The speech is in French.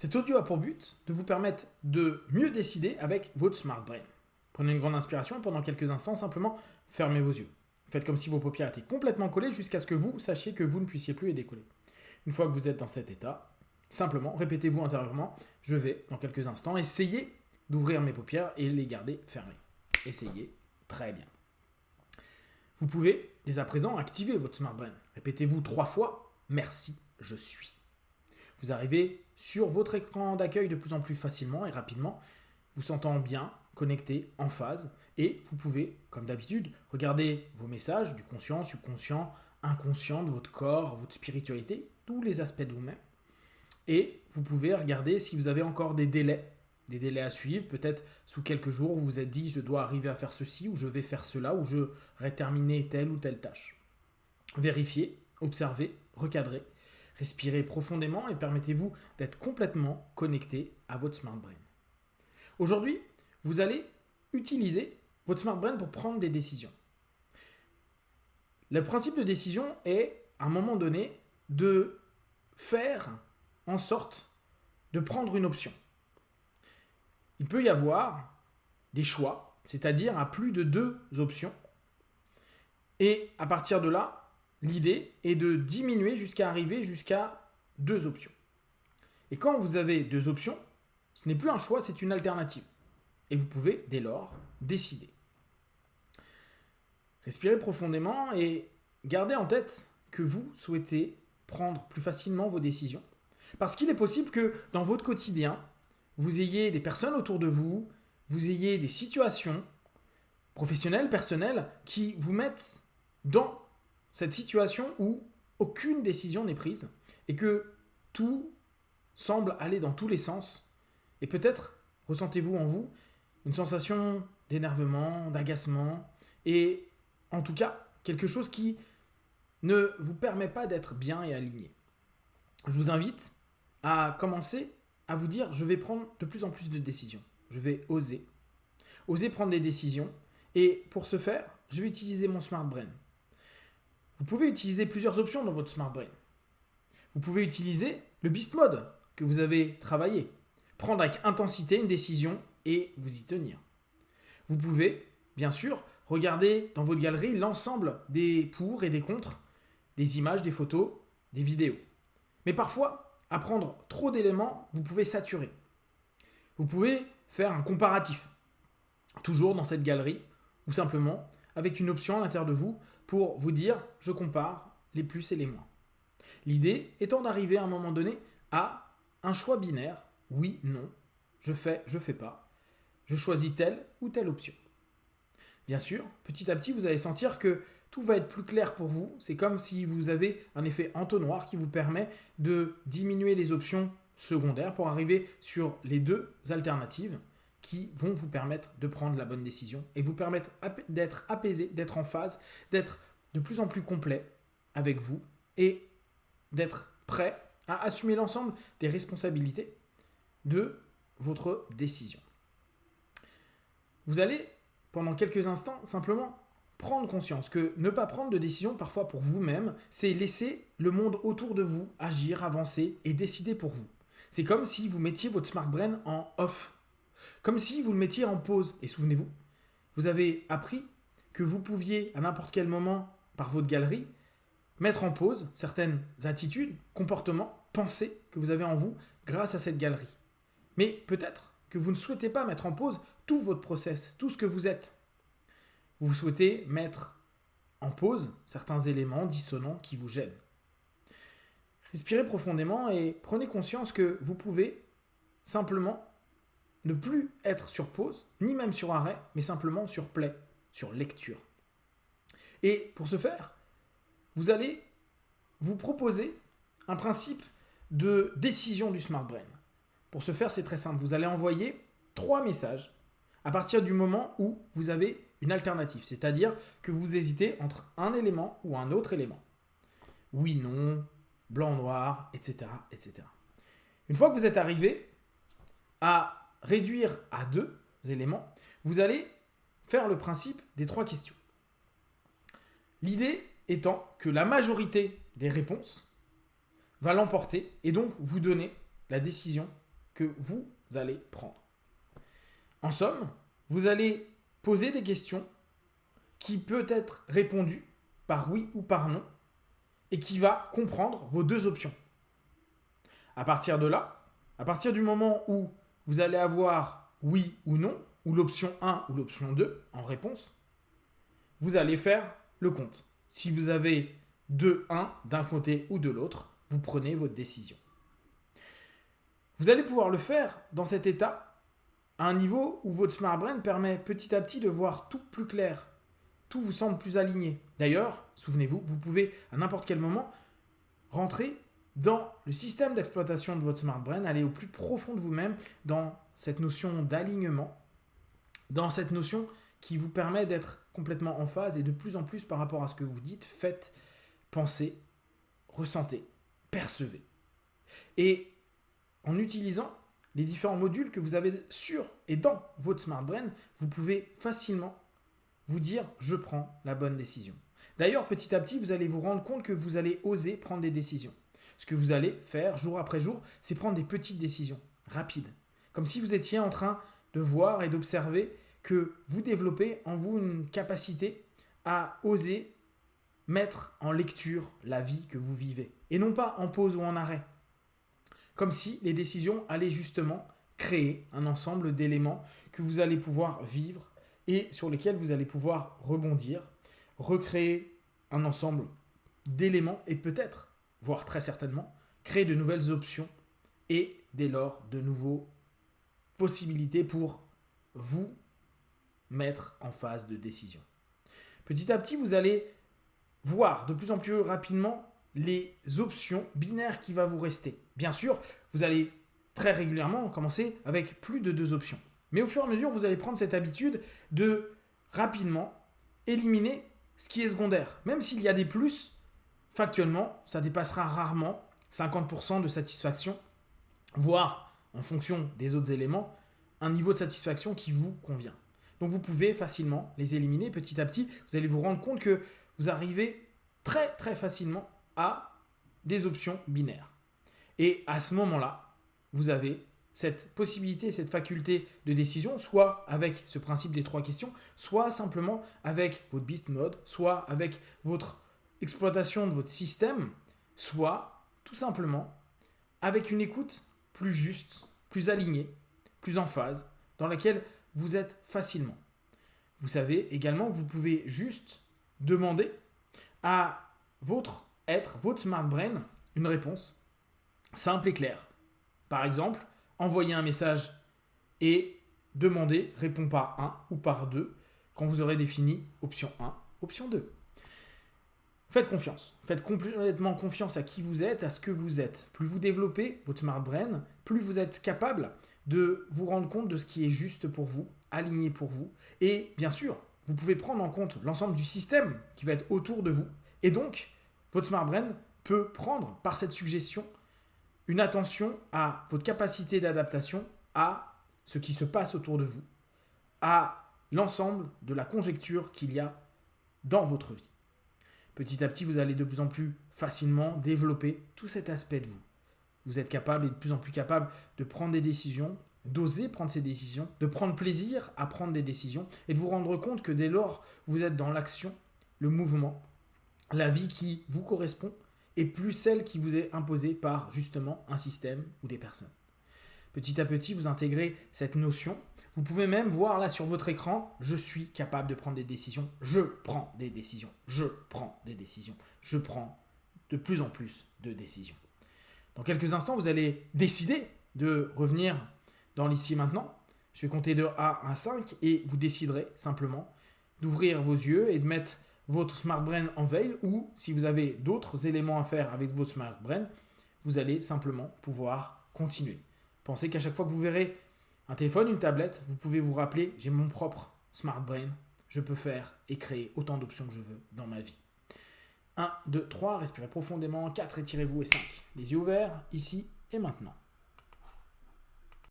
Cet audio a pour but de vous permettre de mieux décider avec votre Smart Brain. Prenez une grande inspiration et pendant quelques instants, simplement fermez vos yeux. Faites comme si vos paupières étaient complètement collées jusqu'à ce que vous sachiez que vous ne puissiez plus les décoller. Une fois que vous êtes dans cet état, simplement répétez-vous intérieurement, je vais dans quelques instants essayer d'ouvrir mes paupières et les garder fermées. Essayez, très bien. Vous pouvez dès à présent activer votre Smart Brain. Répétez-vous 3 fois, merci, je suis. Vous arrivez sur votre écran d'accueil de plus en plus facilement et rapidement, vous sentant bien, connecté, en phase, et vous pouvez, comme d'habitude, regarder vos messages du conscient, subconscient, inconscient, de votre corps, votre spiritualité, tous les aspects de vous-même. Et vous pouvez regarder si vous avez encore des délais à suivre, peut-être sous quelques jours, vous vous êtes dit je dois arriver à faire ceci, ou je vais faire cela, ou je vais terminer telle ou telle tâche. Vérifiez, observez, recadrez. Respirez profondément et permettez-vous d'être complètement connecté à votre Smart Brain. Aujourd'hui, vous allez utiliser votre Smart Brain pour prendre des décisions. Le principe de décision est, à un moment donné, de faire en sorte de prendre une option. Il peut y avoir des choix, c'est-à-dire à plus de 2 options. Et à partir de là, l'idée est de diminuer jusqu'à arriver jusqu'à 2 options. Et quand vous avez 2 options, ce n'est plus un choix, c'est une alternative. Et vous pouvez dès lors décider. Respirez profondément et gardez en tête que vous souhaitez prendre plus facilement vos décisions. Parce qu'il est possible que dans votre quotidien, vous ayez des personnes autour de vous, vous ayez des situations professionnelles, personnelles, qui vous mettent dans cette situation où aucune décision n'est prise et que tout semble aller dans tous les sens. Et peut-être ressentez-vous en vous une sensation d'énervement, d'agacement et en tout cas quelque chose qui ne vous permet pas d'être bien et aligné. Je vous invite à commencer à vous dire je vais prendre de plus en plus de décisions. Je vais oser prendre des décisions et pour ce faire, je vais utiliser mon Smart Brain. Vous pouvez utiliser plusieurs options dans votre Smart Brain. Vous pouvez utiliser le Beast Mode que vous avez travaillé. Prendre avec intensité une décision et vous y tenir. Vous pouvez, bien sûr, regarder dans votre galerie l'ensemble des pour et des contre, des images, des photos, des vidéos. Mais parfois, à prendre trop d'éléments, vous pouvez saturer. Vous pouvez faire un comparatif, toujours dans cette galerie, ou simplement avec une option à l'intérieur de vous pour vous dire je compare les plus et les moins. L'idée étant d'arriver à un moment donné à un choix binaire, oui, non, je fais pas, je choisis telle ou telle option. Bien sûr, petit à petit, vous allez sentir que tout va être plus clair pour vous. C'est comme si vous avez un effet entonnoir qui vous permet de diminuer les options secondaires pour arriver sur les 2 alternatives qui vont vous permettre de prendre la bonne décision et vous permettre d'être apaisé, d'être en phase, d'être de plus en plus complet avec vous et d'être prêt à assumer l'ensemble des responsabilités de votre décision. Vous allez, pendant quelques instants, simplement prendre conscience que ne pas prendre de décision parfois pour vous-même, c'est laisser le monde autour de vous agir, avancer et décider pour vous. C'est comme si vous mettiez votre Smart Brain en off. Comme si vous le mettiez en pause. Et souvenez-vous, vous avez appris que vous pouviez à n'importe quel moment, par votre galerie, mettre en pause certaines attitudes, comportements, pensées que vous avez en vous grâce à cette galerie. Mais peut-être que vous ne souhaitez pas mettre en pause tout votre process, tout ce que vous êtes. Vous souhaitez mettre en pause certains éléments dissonants qui vous gênent. Respirez profondément et prenez conscience que vous pouvez simplement ne plus être sur pause, ni même sur arrêt, mais simplement sur play, sur lecture. Et pour ce faire, vous allez vous proposer un principe de décision du Smart Brain. Pour ce faire, c'est très simple. Vous allez envoyer 3 messages à partir du moment où vous avez une alternative, c'est-à-dire que vous hésitez entre un élément ou un autre élément. Oui, non, blanc, noir, etc., etc. Une fois que vous êtes arrivé à réduire à 2 éléments, vous allez faire le principe des 3 questions. L'idée étant que la majorité des réponses va l'emporter et donc vous donner la décision que vous allez prendre. En somme, vous allez poser des questions qui peuvent être répondues par oui ou par non et qui va comprendre vos deux options. À partir de là, à partir du moment où vous allez avoir oui ou non, ou l'option 1 ou l'option 2 en réponse, vous allez faire le compte. Si vous avez 2-1 d'un côté ou de l'autre, vous prenez votre décision. Vous allez pouvoir le faire dans cet état à un niveau où votre Smart Brain permet petit à petit de voir tout plus clair. Tout vous semble plus aligné. D'ailleurs, souvenez-vous, vous pouvez à n'importe quel moment rentrer dans le système d'exploitation de votre Smart Brain, aller au plus profond de vous-même dans cette notion d'alignement, dans cette notion qui vous permet d'être complètement en phase et de plus en plus par rapport à ce que vous dites, faites, pensez, ressentez, percevez. Et en utilisant les différents modules que vous avez sur et dans votre Smart Brain, vous pouvez facilement vous dire « je prends la bonne décision ». D'ailleurs, petit à petit, vous allez vous rendre compte que vous allez oser prendre des décisions. Ce que vous allez faire jour après jour, c'est prendre des petites décisions, rapides. Comme si vous étiez en train de voir et d'observer que vous développez en vous une capacité à oser mettre en lecture la vie que vous vivez. Et non pas en pause ou en arrêt. Comme si les décisions allaient justement créer un ensemble d'éléments que vous allez pouvoir vivre et sur lesquels vous allez pouvoir rebondir, recréer un ensemble d'éléments et peut-être, voire très certainement, créer de nouvelles options et dès lors de nouvelles possibilités pour vous mettre en phase de décision. Petit à petit, vous allez voir de plus en plus rapidement les options binaires qui vont vous rester. Bien sûr, vous allez très régulièrement commencer avec plus de 2 options. Mais au fur et à mesure, vous allez prendre cette habitude de rapidement éliminer ce qui est secondaire. Même s'il y a des plus, factuellement, ça dépassera rarement 50% de satisfaction, voire, en fonction des autres éléments, un niveau de satisfaction qui vous convient. Donc vous pouvez facilement les éliminer petit à petit. Vous allez vous rendre compte que vous arrivez très très facilement à des options binaires. Et à ce moment-là, vous avez cette possibilité, cette faculté de décision, soit avec ce principe des 3 questions, soit simplement avec votre beast mode, soit avec votre exploitation de votre système, soit tout simplement avec une écoute plus juste, plus alignée, plus en phase, dans laquelle vous êtes facilement. Vous savez également que vous pouvez juste demander à votre être, votre Smart Brain, une réponse simple et claire. Par exemple, envoyez un message et demandez, réponds par 1 ou par 2 quand vous aurez défini option 1, option 2. Faites confiance. Faites complètement confiance à qui vous êtes, à ce que vous êtes. Plus vous développez votre Smart Brain, plus vous êtes capable de vous rendre compte de ce qui est juste pour vous, aligné pour vous. Et bien sûr, vous pouvez prendre en compte l'ensemble du système qui va être autour de vous. Et donc, votre Smart Brain peut prendre par cette suggestion une attention à votre capacité d'adaptation, à ce qui se passe autour de vous, à l'ensemble de la conjecture qu'il y a dans votre vie. Petit à petit, vous allez de plus en plus facilement développer tout cet aspect de vous. Vous êtes capable et de plus en plus capable de prendre des décisions, d'oser prendre ces décisions, de prendre plaisir à prendre des décisions et de vous rendre compte que dès lors vous êtes dans l'action, le mouvement, la vie qui vous correspond et plus celle qui vous est imposée par justement un système ou des personnes. Petit à petit, vous intégrez cette notion. Vous pouvez même voir là sur votre écran, je suis capable de prendre des décisions, je prends des décisions, je prends des décisions, je prends de plus en plus de décisions. Dans quelques instants, vous allez décider de revenir dans l'ici et maintenant. Je vais compter de 1 à 5 et vous déciderez simplement d'ouvrir vos yeux et de mettre votre Smart Brain en veille ou si vous avez d'autres éléments à faire avec votre Smart Brain, vous allez simplement pouvoir continuer. Pensez qu'à chaque fois que vous verrez un téléphone, une tablette, vous pouvez vous rappeler, j'ai mon propre Smart Brain, je peux faire et créer autant d'options que je veux dans ma vie. 1, 2, 3, respirez profondément, 4, étirez-vous et 5. Les yeux ouverts, ici et maintenant.